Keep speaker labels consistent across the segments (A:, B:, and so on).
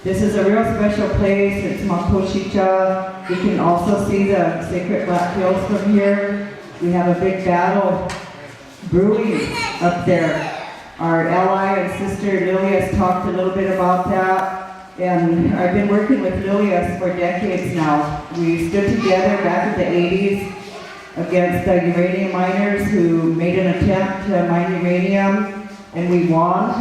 A: This is a real special place. It's Moccasins. You can also see the sacred Black Hills from here. We have a big battle brewing up there. Our ally and sister Lilias talked a little bit about that, and I've been working with Lilias for decades now. We stood together back in the 80s against the uranium miners who made an attempt to mine uranium, and we won,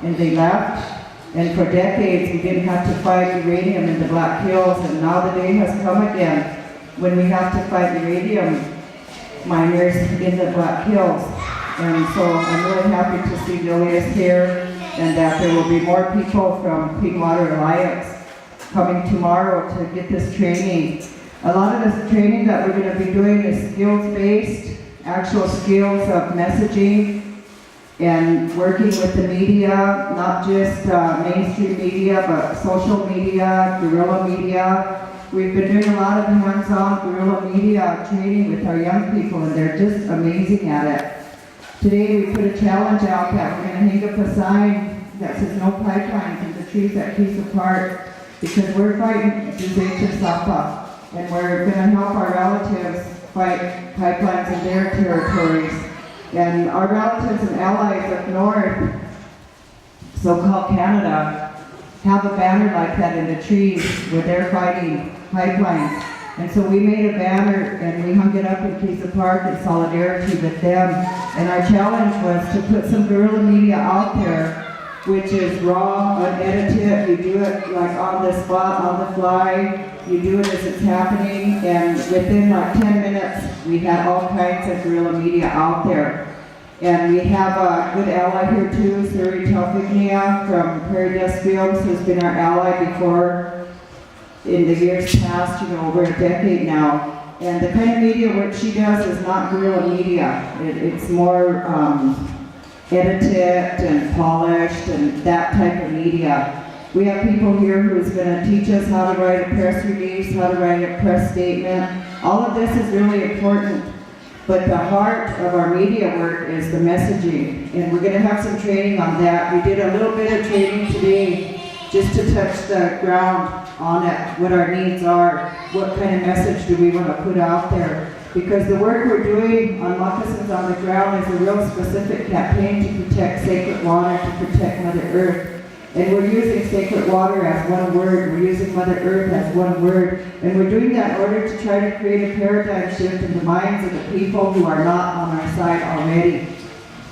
A: and they left. And for decades we didn't have to fight uranium in the Black Hills, and now the day has come again when we have to fight uranium miners in the Black Hills. And so I'm really happy to see Lilias here, and that there will be more people from Clean Water Alliance coming tomorrow to get this training. A lot of this training that we're going to be doing is skills-based, actual skills of messaging and working with the media, not just mainstream media, but social media, guerrilla media. We've been doing a lot of hands-on guerrilla media training with our young people, and they're just amazing at it. Today we put a challenge out that we're going to hang up a sign that says no pipelines in the trees that keeps apart, because we're fighting SacredWater, and we're going to help our relatives fight pipelines in their territories. And our relatives and allies up north, so-called Canada, have a banner like that in the trees where they're fighting pipelines. And so we made a banner and we hung it up in Kisa Park in solidarity with them. And our challenge was to put some guerrilla media out there, which is raw, unedited. You do it like on the spot, on the fly. You do it as it's happening, and within like 10 minutes, we had all kinds of guerrilla media out there. And we have a good ally here too, Suri Telfignia from Prairie Dust Films, who's been our ally before in the years past, over a decade now. And the kind of media work she does is not guerrilla media. It's more edited and polished and that type of media. We have people here who's going to teach us how to write a press release, how to write a press statement. All of this is really important, but the heart of our media work is the messaging, and we're going to have some training on that. We did a little bit of training today just to touch the ground on it, what our needs are, what kind of message do we want to put out there. Because the work we're doing on Moccasins on the ground is a real specific campaign to protect sacred water, to protect Mother Earth. And we're using sacred water as one word, we're using Mother Earth as one word, and we're doing that in order to try to create a paradigm shift in the minds of the people who are not on our side already.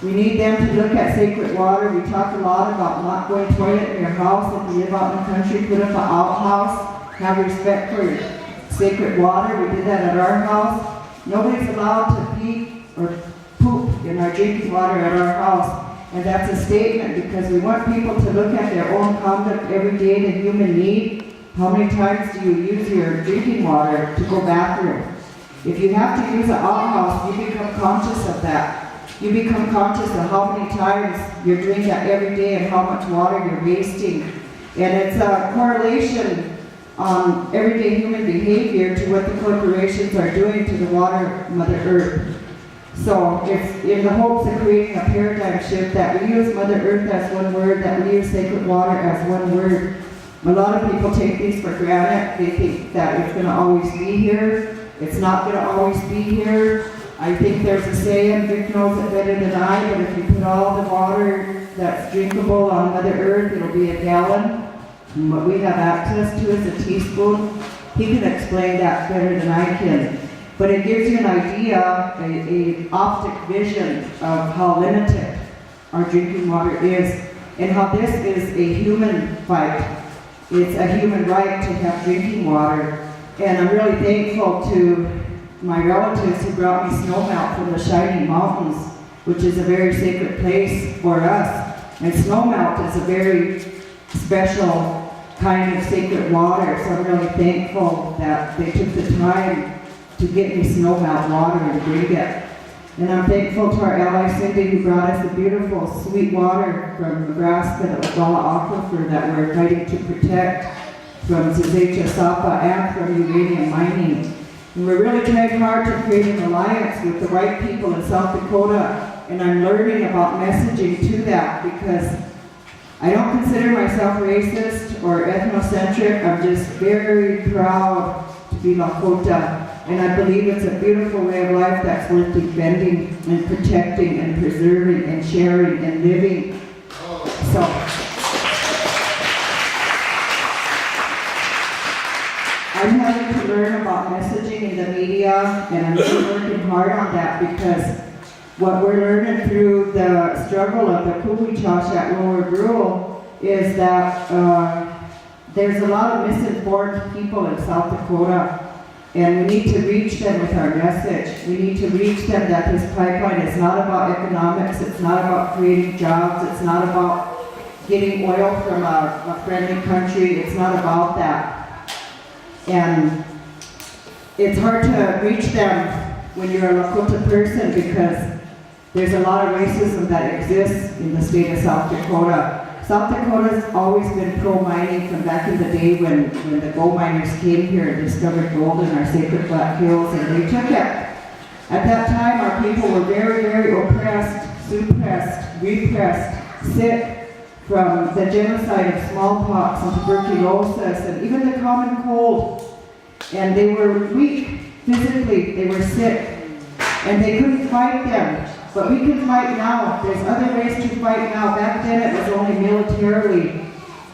A: We need them to look at sacred water. We talked a lot about not going toilet in your house. If you live out in the country, put up an outhouse, have respect for sacred water. We did that at our house. Nobody's allowed to pee or poop in our drinking water at our house. And that's a statement, because we want people to look at their own conduct every day, the human need. How many times do you use your drinking water to go bathroom? If you have to use an outhouse, you become conscious of that. You become conscious of how many times you're doing that every day and how much water you're wasting. And it's a correlation on everyday human behavior to what the corporations are doing to the water, Mother Earth. So it's in the hopes of creating a paradigm shift that we use Mother Earth as one word, that we use sacred water as one word. A lot of people take these for granted. They think that it's going to always be here. It's not going to always be here. I think there's a saying, Vic knows it better than I, but if you put all the water that's drinkable on Mother Earth, it'll be a gallon. And what we have access to is a teaspoon. He can explain that better than I can. But it gives you an idea, an optic vision of how limited our drinking water is, and how this is a human fight. It's a human right to have drinking water. And I'm really thankful to my relatives who brought me snowmelt from the Shining Mountains, which is a very sacred place for us. And snowmelt is a very special kind of sacred water, so I'm really thankful that they took the time to get me snowmelt water and bring it. And I'm thankful to our ally Cindy, who brought us the beautiful sweet water from Nebraska, the Walla Aquifer, that we're fighting to protect from SacredWater and from uranium mining. And we're really trying hard to create an alliance with the right people in South Dakota, and I'm learning about messaging to that, because I don't consider myself racist or ethnocentric. I'm just very proud to be Lakota. And I believe it's a beautiful way of life that's worth defending and protecting and preserving and sharing and living. So, I'm having to learn about messaging in the media, and I'm really working hard on that, because what we're learning through the struggle of the Kuwichash at Lower Brule is that there's a lot of misinformed people in South Dakota, and we need to reach them with our message. We need to reach them that this pipeline is not about economics, it's not about creating jobs, it's not about getting oil from a friendly country, it's not about that. And it's hard to reach them when you're a Lakota person, because there's a lot of racism that exists in the state of South Dakota. South Dakota's always been pro-mining from back in the day when the gold miners came here and discovered gold in our sacred Black Hills, and they took it. At that time, our people were very, very oppressed, suppressed, repressed, sick from the genocide of smallpox and tuberculosis and even the common cold. And they were weak physically, they were sick, and they couldn't fight them. But we can fight now. There's other ways to fight now. Back then it was only militarily.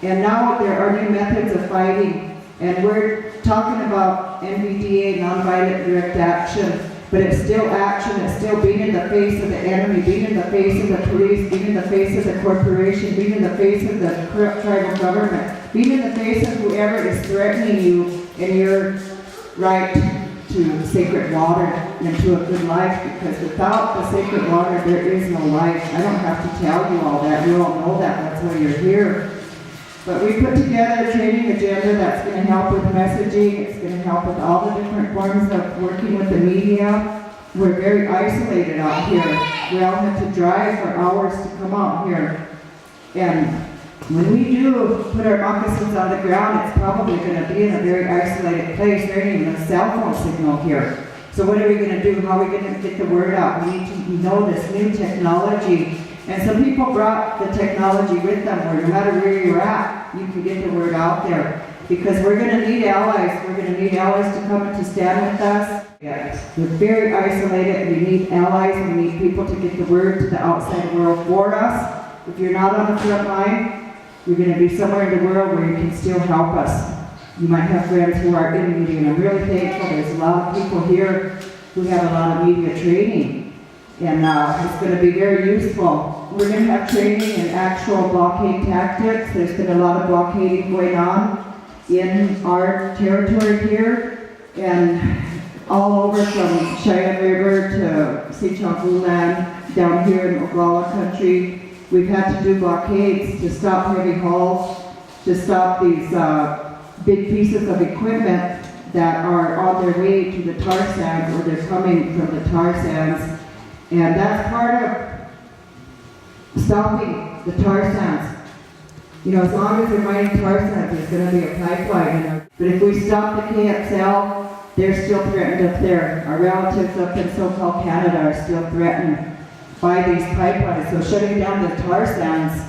A: And now there are new methods of fighting. And we're talking about NVDA, nonviolent direct action. But it's still action. It's still being in the face of the enemy, being in the face of the police, being in the face of the corporation, being in the face of the corrupt tribal government, being in the face of whoever is threatening you in your right to sacred water and to a good life, because without the sacred water there is no life. I don't have to tell you all that. You all know that. That's why you're here. But we put together a training agenda that's going to help with messaging. It's going to help with all the different forms of working with the media. We're very isolated out here. We all have to drive for hours to come out here. And when we do put our moccasins on the ground, it's probably going to be in a very isolated place. There ain't even a cell phone signal here. So what are we going to do? How are we going to get the word out? We need to know this new technology. And some people brought the technology with them, where no matter where you're at, you can get the word out there. Because we're going to need allies. We're going to need allies to come and to stand with us. Yes. We're very isolated. We need allies. We need people to get the word to the outside world for us. If you're not on the front line, you're going to be somewhere in the world where you can still help us. You might have friends who are in media, and I'm really thankful. There's a lot of people here who have a lot of media training, and it's going to be very useful. We're going to have training in actual blockade tactics. There's been a lot of blockading going on in our territory here, and all over from Cheyenne River to Sichagu land, down here in Oglala country. We've had to do blockades to stop heavy hauls, to stop these big pieces of equipment that are on their way to the tar sands, or they're coming from the tar sands. And that's part of stopping the tar sands. You know, as long as they're mining tar sands, there's going to be a pipeline. You know. But if we stop the KXL, they're still threatened up there. Our relatives up in so-called Canada are still threatened by these pipelines. So shutting down the tar sands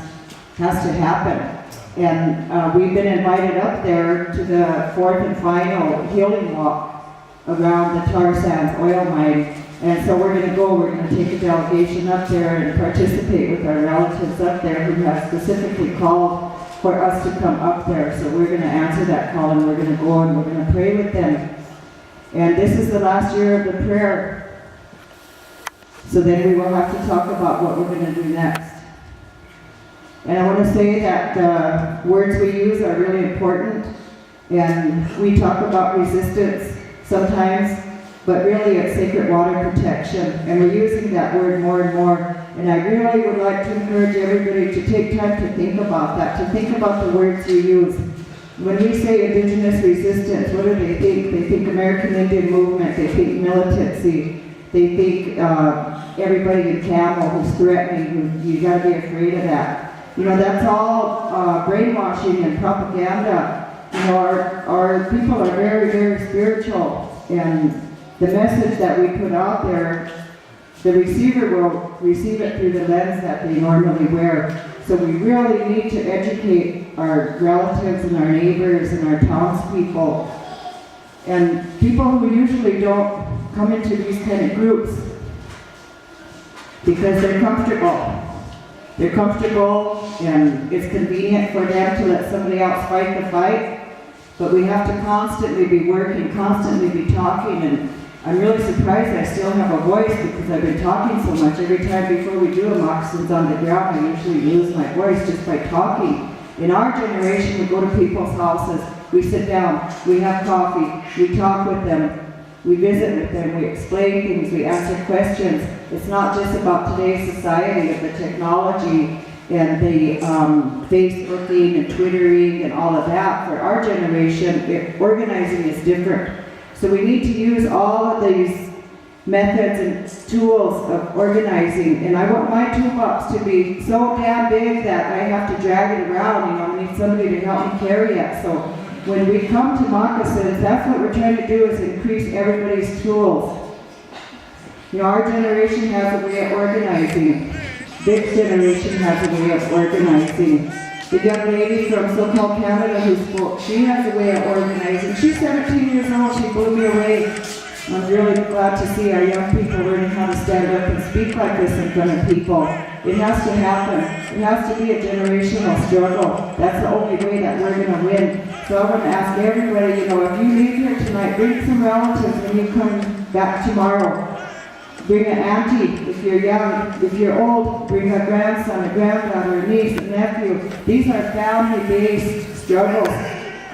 A: has to happen. And we've been invited up there to the fourth and final healing walk around the tar sands oil mine. And so we're going to go, we're going to take a delegation up there and participate with our relatives up there who have specifically called for us to come up there. So we're going to answer that call, and we're going to go and we're going to pray with them. And this is the last year of the prayer. So then we will have to talk about what we're going to do next. And I want to say that the words we use are really important. And we talk about resistance sometimes, but really it's sacred water protection. And we're using that word more and more. And I really would like to encourage everybody to take time to think about that, to think about the words we use. When we say indigenous resistance, what do they think? They think American Indian movement, they think militancy, they think everybody in camel who's threatening, you got to be afraid of that. You know, that's all brainwashing and propaganda. You know, our people are very, very spiritual, and the message that we put out there, the receiver will receive it through the lens that they normally wear. So we really need to educate our relatives and our neighbors and our townspeople and people who usually don't come into these kind of groups because they're comfortable. They're comfortable and it's convenient for them to let somebody else fight the fight, but we have to constantly be working, constantly be talking, and I'm really surprised I still have a voice because I've been talking so much. Every time before we do a moccasins on the ground, I usually lose my voice just by talking. In our generation, we go to people's houses, we sit down, we have coffee, we talk with them, we visit with them, we explain things, we answer questions. It's not just about today's society of the technology and the Facebooking and Twittering and all of that. For our generation, organizing is different. So we need to use all of these methods and tools of organizing. And I want my toolbox to be so damn big that I have to drag it around. You know, I need somebody to help me carry it. So when we come to moccasins, that's what we're trying to do, is increase everybody's tools. You know, our generation has a way of organizing. This generation has a way of organizing. The young lady from so-called Canada who spoke, she has a way of organizing. She's 17 years old, she blew me away. I'm really glad to see our young people learning how to stand up and speak like this in front of people. It has to happen. It has to be a generational struggle. That's the only way that we're going to win. So I want to ask everybody, you know, if you leave here tonight, bring some relatives when you come back tomorrow. Bring an auntie if you're young. If you're old, bring a grandson, a granddaughter, a niece, a nephew. These are family-based struggles.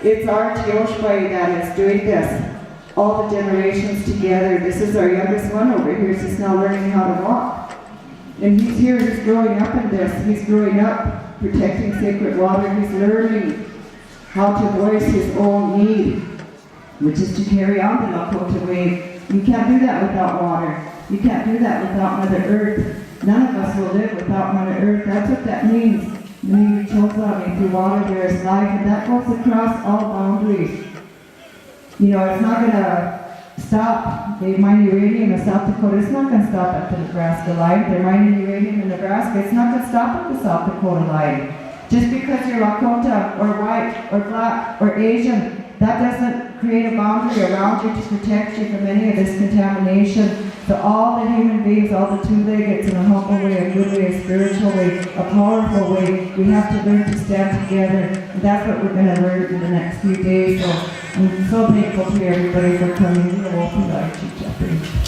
A: It's our Tioshpai that is doing this. All the generations together. This is our youngest one over here. He's now learning how to walk. And he's here, he's growing up in this. He's growing up protecting sacred water. He's learning how to voice his own need, which is to carry on the Lakota way. You can't do that without water. You can't do that without Mother Earth. None of us will live without Mother Earth. That's what that means. Many chose on me, through water there is life, and that goes across all boundaries. You know, it's not going to stop. They mine uranium in South Dakota. It's not going to stop at the Nebraska line. They're mining uranium in Nebraska. It's not going to stop at the South Dakota line. Just because you're Lakota or white or black or Asian, that doesn't create a boundary around you to protect you from any of this contamination. So all the human beings, all the two-leggeds, in a humble way, a good way, a spiritual way, a powerful way, we have to learn to stand together. And that's what we're going to learn in the next few days. So I'm so thankful to everybody for coming. We'll open our teacher.